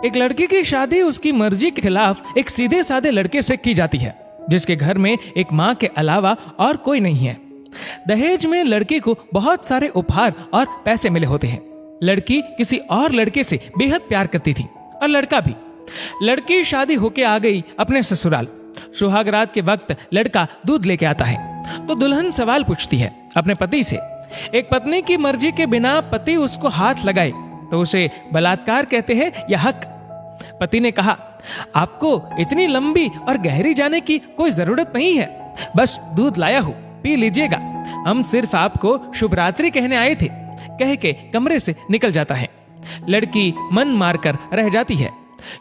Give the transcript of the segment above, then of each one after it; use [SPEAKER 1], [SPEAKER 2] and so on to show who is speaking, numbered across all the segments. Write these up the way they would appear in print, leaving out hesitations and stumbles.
[SPEAKER 1] एक लड़की की शादी उसकी मर्जी के खिलाफ एक सीधे साधे लड़के से की जाती है, जिसके घर में एक माँ के अलावा और कोई नहीं है। दहेज में लड़की को बहुत सारे उपहार और पैसे मिले होते हैं। लड़की किसी और लड़के से बेहद प्यार करती थी और लड़का भी। लड़की शादी होके आ गई अपने ससुराल। सुहागरात के वक्त लड़का दूध लेके आता है तो दुल्हन सवाल पूछती है अपने पति से। एक पत्नी की मर्जी के बिना पति उसको हाथ लगाए तो उसे बलात्कार कहते हैं या हक। पति ने कहा, आपको इतनी लंबी और गहरी जाने की कोई जरूरत नहीं है, बस दूध लाया हूं, पी लीजिएगा, हम सिर्फ आपको शुभ रात्रि कहने आए थे, कह के कमरे से निकल जाता है। लड़की मन मारकर रह जाती है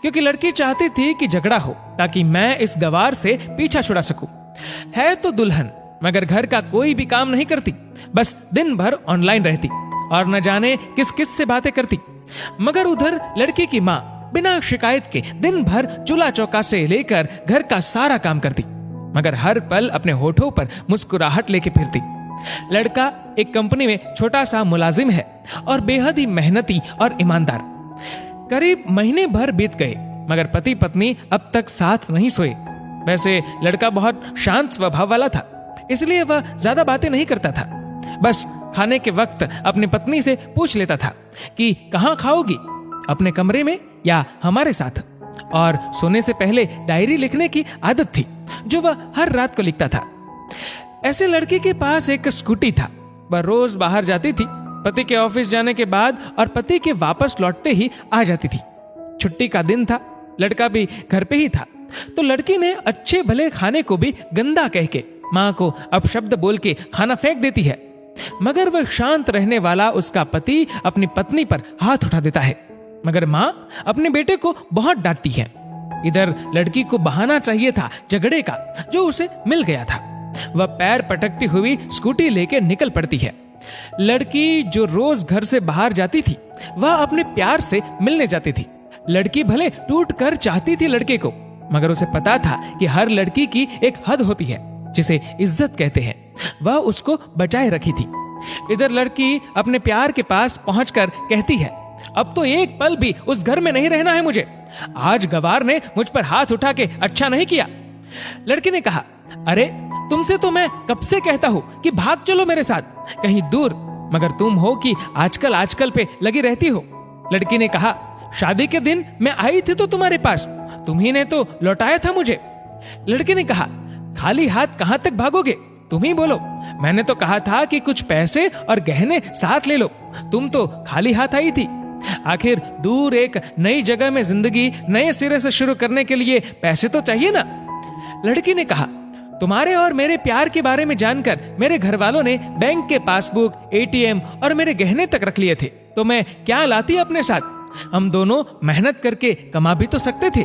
[SPEAKER 1] क्योंकि लड़की चाहती थी कि झगड़ा हो ताकि मैं इस गवार से पीछा छुड़ा सकूं। है तो दुल्हन मगर घर का कोई भी काम नहीं करती, बस दिन भर ऑनलाइन रहती और न जाने किस किस से बातें करती। मगर उधर लड़की की माँ बिना शिकायत के दिन भर चूल्हा चौका से लेकर घर का सारा काम करती, मगर हर पल अपने होठों पर मुस्कुराहट लेके फिरती। लड़का एक कंपनी में छोटा सा मुलाजिम है और बेहद ही मेहनती और ईमानदार। करीब महीने भर बीत गए मगर पति पत्नी अब तक साथ नहीं सोए। वैसे लड़का बहुत शांत स्वभाव वाला था, इसलिए वह ज्यादा बातें नहीं करता था। बस खाने के वक्त अपनी पत्नी से पूछ लेता था कि कहाँ खाओगी, अपने कमरे में या हमारे साथ। और सोने से पहले डायरी लिखने की आदत थी जो वह हर रात को लिखता था। ऐसे लड़के के पास एक स्कूटी था। वह रोज बाहर जाती थी, पति के ऑफिस जाने के बाद और पति के वापस लौटते ही आ जाती थी। छुट्टी का दिन था, लड़का भी घर पे ही था, तो लड़की ने अच्छे भले खाने को भी गंदा कह के माँ को अपशब्द बोल के खाना फेंक देती है। मगर वह शांत रहने वाला उसका पति अपनी पत्नी पर हाथ उठा देता है, मगर माँ अपने बेटे को बहुत डांटती है। इधर लड़की को बहाना चाहिए था झगड़े का जो उसे मिल गया था। वह पैर पटकती हुई स्कूटी लेके निकल पड़ती है। लड़की जो रोज घर से बाहर जाती थी वह अपने प्यार से मिलने जाती थी। लड़की भले टूट कर चाहती थी लड़के को, मगर उसे पता था कि हर लड़की की एक हद होती है जिसे इज्जत कहते हैं, वह उसको बचाए रखी थी। इधर लड़की अपने प्यार के पास पहुंचकर कहती है, अब तो एक पल भी उस घर में नहीं रहना है मुझे। आज गवार ने मुझ पर हाथ उठा के अच्छा नहीं किया। लड़की ने कहा, अरे तुमसे तो मैं कब से कहता हूं कि भाग चलो मेरे साथ कहीं दूर, मगर तुम हो कि आजकल पे लगी रहती हो। लड़की ने कहा, शादी के दिन मैं आई थी तो तुम्हारे पास, तुम्ही ने तो लौटाया था मुझे। लड़के ने कहा, खाली हाथ कहां तक भागोगे, तुम ही बोलो। मैंने तो कहा था कि कुछ पैसे और गहने साथ ले लो, तुम तो खाली हाथ आई थी। आखिर दूर एक नई जगह में जिंदगी नए सिरे से शुरू करने के लिए पैसे तो चाहिए ना। लड़की ने कहा, तुम्हारे और मेरे प्यार के बारे में जानकर मेरे घर वालों ने बैंक के पासबुक, एटीएम और मेरे गहने तक रख लिए थे, तो मैं क्या लाती अपने साथ। हम दोनों मेहनत करके कमा भी तो सकते थे।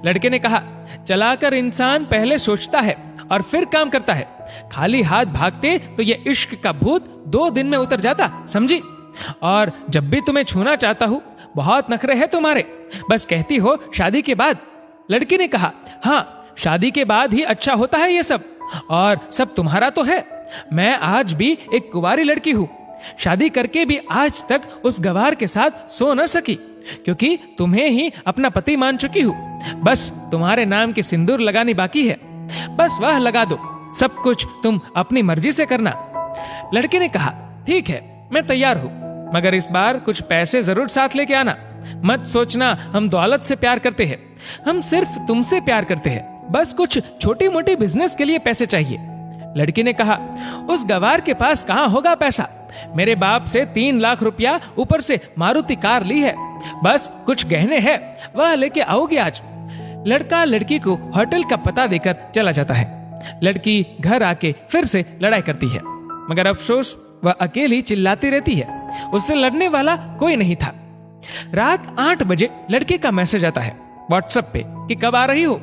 [SPEAKER 1] लड़के ने कहा, चलाकर इंसान पहले सोचता है और फिर काम करता है। खाली हाथ भागते तो ये इश्क का भूत 2 दिन में उतर जाता, समझी। और जब भी तुम्हें छूना चाहता हूं, बहुत नखरे हैं तुम्हारे, बस कहती हो शादी के बाद। लड़की ने कहा, हाँ शादी के बाद ही अच्छा होता है ये सब, और सब तुम्हारा तो है। मैं आज भी एक कुंवारी लड़की हूं, शादी करके भी आज तक उस गवार के साथ सो न सकी, क्योंकि तुम्हें ही अपना पति मान चुकी हूं। बस तुम्हारे नाम के सिंदूर लगानी बाकी है, बस वह लगा दो, सब कुछ तुम अपनी मर्जी से करना। लड़के ने कहा, ठीक है मैं तैयार हूं, मगर इस बार कुछ पैसे जरूर साथ लेके आना। मत सोचना हम दौलत से प्यार करते हैं, हम सिर्फ तुमसे प्यार करते हैं, बस कुछ छोटी मोटी बिजनेस के लिए पैसे चाहिए। लड़की ने कहा, उस गवार के पास कहां होगा पैसा, मेरे बाप से 3 लाख रुपया ऊपर से मारुति कार ली है, बस कुछ गहने हैं वह लेके आओगे आज। लड़का लड़की को होटल का पता देकर चला जाता है। लड़की घर आके फिर से लड़ाई करती है, मगर अफसोस वह अकेली चिल्लाती रहती है, उससे लड़ने वाला कोई नहीं था। रात 8 बजे लड़के का मैसेज आता है व्हाट्सएप पे कि कब आ रही हो।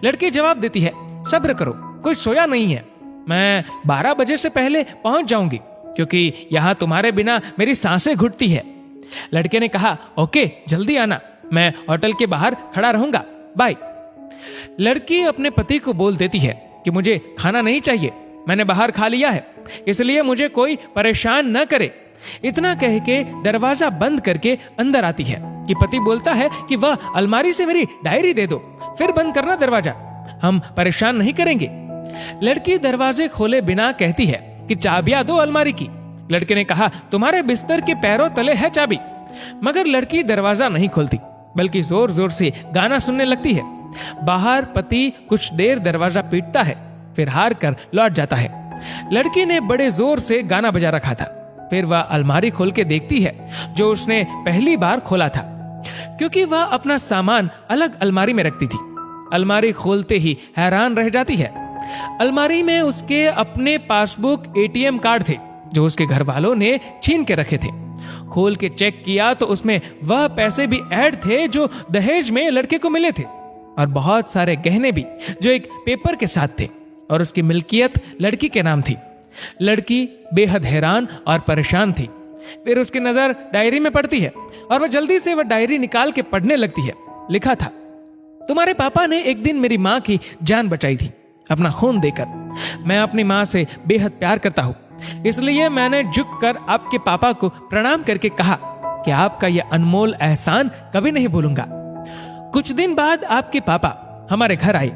[SPEAKER 1] लड़की जवाब देती है, सब्र करो, कोई सोया नहीं है, मैं 12 बजे से पहले पहुंच जाऊंगी, क्योंकि यहाँ तुम्हारे बिना मेरी सांसें घुटती है। लड़के ने कहा, ओके जल्दी आना, मैं होटल के बाहर खड़ा रहूंगा, बाय। लड़की अपने पति को बोल देती है कि मुझे खाना नहीं चाहिए, मैंने बाहर खा लिया है, इसलिए मुझे कोई परेशान न करे। इतना कह के दरवाजा बंद करके अंदर आती है। कि पति बोलता है कि वह अलमारी से मेरी डायरी दे दो, फिर बंद करना दरवाजा, हम परेशान नहीं करेंगे। लड़की दरवाजे खोले बिना कहती है कि चाबियां दो अलमारी की। लड़के ने कहा, तुम्हारे बिस्तर के पैरों तले है चाबी। मगर लड़की दरवाजा नहीं खोलती, बल्कि जोर जोर से गाना सुनने लगती है। बाहर पति कुछ देर दरवाजा पीटता है, फिर हार कर लौट जाता है। लड़की ने बड़े जोर से गाना बजा रखा था। फिर वह अलमारी खोल के देखती है जो उसने पहली बार खोला था, क्योंकि वह अपना सामान अलग अलमारी में रखती थी। अलमारी खोलते ही हैरान रह जाती है। अलमारी में उसके अपने पासबुक, एटीएम कार्ड थे जो उसके घर वालों ने छीन के रखे थे। खोल के चेक किया तो उसमें वह पैसे भी ऐड थे जो दहेज में लड़के को मिले थे, और बहुत सारे गहने भी जो एक पेपर के साथ थे, और उसकी मिल्कियत लड़की के नाम थी। लड़की बेहद हैरान और परेशान थी। फिर उसकी नजर डायरी में पड़ती है और वह जल्दी से वह डायरी निकाल के पढ़ने लगती है। लिखा था, तुम्हारे पापा ने एक दिन मेरी माँ की जान बचाई थी अपना खून देकर। मैं अपनी माँ से बेहद प्यार करता हूँ, इसलिए मैंने झुककर आपके पापा को प्रणाम करके कहा कि आपका यह अनमोल एहसान कभी नहीं भूलूंगा। कुछ दिन बाद आपके पापा हमारे घर आए,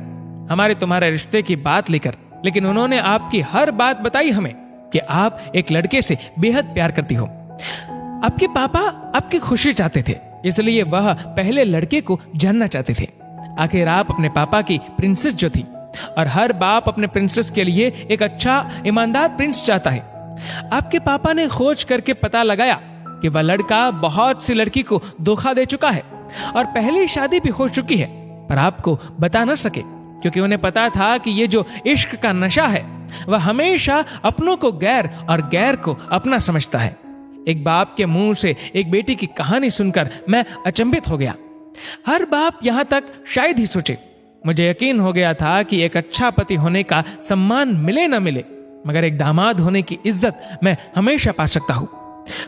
[SPEAKER 1] हमारे तुम्हारे रिश्ते की बात लेकर, लेकिन उन्होंने आपकी हर बात बताई हमें कि आप एक लड़के से बेहद प्यार करती हो। आपके पापा आपकी खुशी चाहते थे, इसलिए वह पहले लड़के को जानना चाहते थे। आखिर आप अपने पापा की प्रिंसेस जो थी, और हर बाप अपने प्रिंसेस के लिए एक अच्छा ईमानदार प्रिंस चाहता है। आपके पापा ने खोज करके पता लगाया कि वह लड़का बहुत सी लड़की को धोखा दे चुका है और पहली शादी भी हो चुकी है, पर आपको बता न सके, क्योंकि उन्हें पता था कि ये जो इश्क का नशा है वह हमेशा अपनों को गैर और गैर को अपना समझता है। एक बाप के मुंह से एक बेटी की कहानी सुनकर मैं अचंभित हो गया। हर बाप यहां तक शायद ही सोचे। मुझे यकीन हो गया था कि एक अच्छा पति होने का सम्मान मिले न मिले, मगर एक दामाद होने की इज्जत मैं हमेशा पा सकता हूं।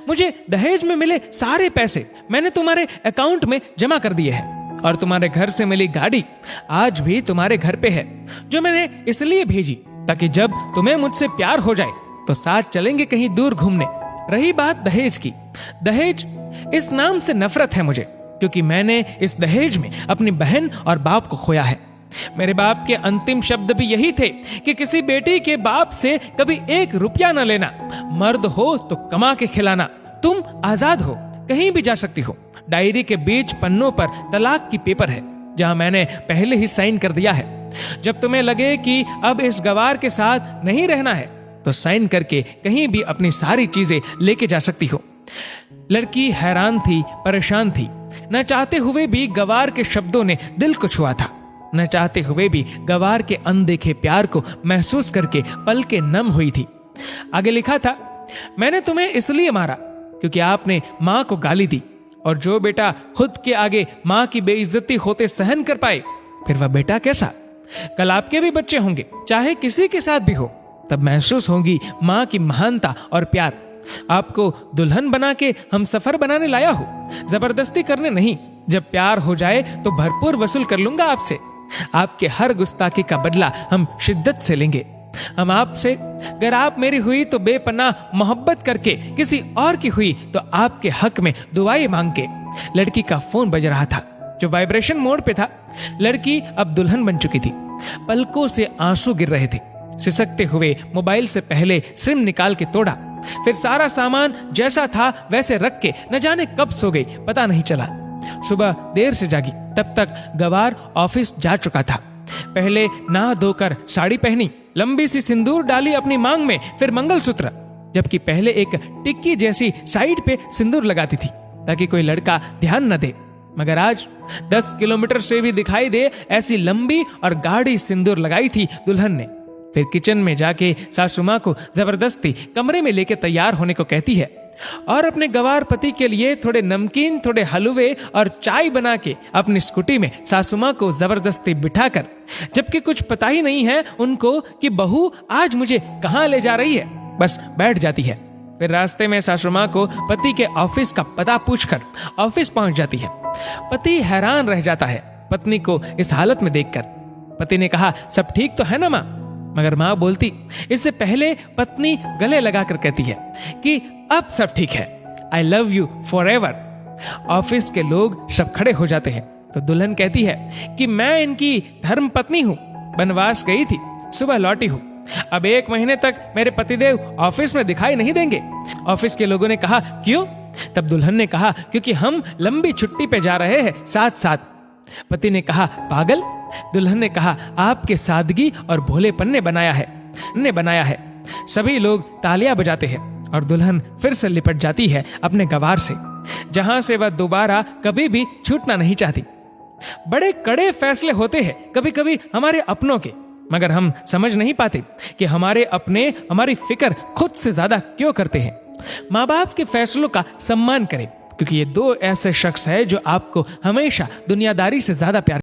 [SPEAKER 1] मुझे दहेज में मिले सारे पैसे मैंने तुम्हारे अकाउंट में जमा कर दिए हैं, और तुम्हारे घर से मिली गाड़ी आज भी तुम्हारे घर पे है, जो मैंने इसलिए भेजी ताकि जब तुम्हें मुझसे प्यार हो जाए तो साथ चलेंगे कहीं दूर घूमने। रही बात दहेज की, दहेज इस नाम से नफरत है मुझे, क्योंकि मैंने इस दहेज में अपनी बहन और बाप को खोया है। मेरे बाप के अंतिम शब्द भी यही थे कि किसी बेटी के बाप से कभी 1 रुपया न लेना, मर्द हो तो कमा के खिलाना, तुम आजाद हो, कहीं भी जा सकती हो। डायरी के बीच पन्नों पर तलाक की पेपर है, जहां मैंने पहले ही साइन कर दिया है। जब तुम्हें लगे कि अब इस गवार के साथ नहीं रहना है तो साइन करके कहीं भी अपनी सारी चीजें लेके जा सकती हो। लड़की हैरान थी, परेशान थी। न चाहते हुए भी गवार के शब्दों ने दिल को छुआ था। न चाहते हुए भी गवार के अनदेखे प्यार को महसूस करके पलकें नम हुई थी। आगे लिखा था, मैंने तुम्हें इसलिए मारा क्योंकि आपने माँ को गाली दी, और जो बेटा खुद के आगे माँ की बेइज्जती होते सहन कर पाए, फिर वह बेटा कैसा। कल आपके भी बच्चे होंगे, चाहे किसी के साथ भी हो, तब महसूस होगी माँ की महानता और प्यार। आपको दुल्हन बना के हम सफर बनाने लाया हूं, जबरदस्ती करने नहीं। जब प्यार हो जाए तो भरपूर वसूल कर लूंगा आपसे। आपके हर गुस्ताखी का बदला हम शिद्दत से लेंगे। हम आपसे, अगर आप मेरी हुई तो बेपनाह मोहब्बत करके, किसी और की हुई तो आपके हक में दुआएं मांग के। लड़की का फोन बज रहा था जो वाइब्रेशन मोड पे था। लड़की अब दुल्हन बन चुकी थी। पलकों से आंसू गिर रहे थे। सिसकते हुए मोबाइल से पहले सिम निकाल के तोड़ा, फिर सारा सामान जैसा था वैसे रख के न जाने कब सो गई, पता नहीं चला। सुबह देर से जागी, तब तक गवार ऑफिस जा चुका था। पहले नहा धोकर साड़ी पहनी, लंबी सी सिंदूर डाली अपनी मांग में, फिर मंगलसूत्र, जबकि पहले एक टिक्की जैसी साइड पे सिंदूर लगाती थी ताकि कोई लड़का ध्यान न दे। मगर आज 10 किलोमीटर से भी दिखाई दे ऐसी लंबी और गाढ़ी सिंदूर लगाई थी दुल्हन ने। फिर किचन में जाके सासू माँ को जबरदस्ती कमरे में लेके तैयार होने को कहती है, और अपने गवार पति के लिए थोड़े नमकीन, थोड़े हलवे और चाय बना के अपनी स्कूटी में सासू माँ को जबरदस्ती बिठाकर, जबकि कुछ पता ही नहीं है उनको कि बहू आज मुझे कहाँ ले जा रही है, बस बैठ जाती है। फिर रास्ते में सासू माँ को पति के ऑफिस का पता पूछकर ऑफिस पहुंच जाती है। पति हैरान रह जाता है पत्नी को इस हालत में देखकर। पति ने कहा, सब ठीक तो है ना माँ? मगर माँ बोलती, इससे पहले पत्नी गले लगाकर कहती है कि अब सब ठीक है, I love you for ever. Office के लोग सब खड़े हो जाते हैं तो दुल्हन कहती है कि मैं इनकी धर्म पत्नी हूँ, वनवास गई थी, सुबह लौटी हूँ। अब 1 महीने तक मेरे पतिदेव ऑफिस में दिखाई नहीं देंगे। ऑफिस के लोगों ने कहा क्यों? तब दुल्हन ने कहा क्योंकि हम लंबी छुट्टी पे जा रहे हैं साथ साथ। पति ने कहा पागल? दुल्हन ने कहा आपके सादगी और भोलेपन ने बनाया है। सभी लोग तालियां बजाते हैं और दुल्हन फिर से लिपट जाती है अपने गवार से, जहां से वह दोबारा कभी भी छूटना नहीं चाहती। बड़े कड़े फैसले होते हैं कभी कभी हमारे अपनों के, मगर हम समझ नहीं पाते कि हमारे अपने हमारी फिक्र खुद से ज्यादा क्यों करते हैं। माँ बाप के फैसलों का सम्मान करें, क्योंकि ये 2 ऐसे शख्स हैं जो आपको हमेशा दुनियादारी से ज्यादा प्यार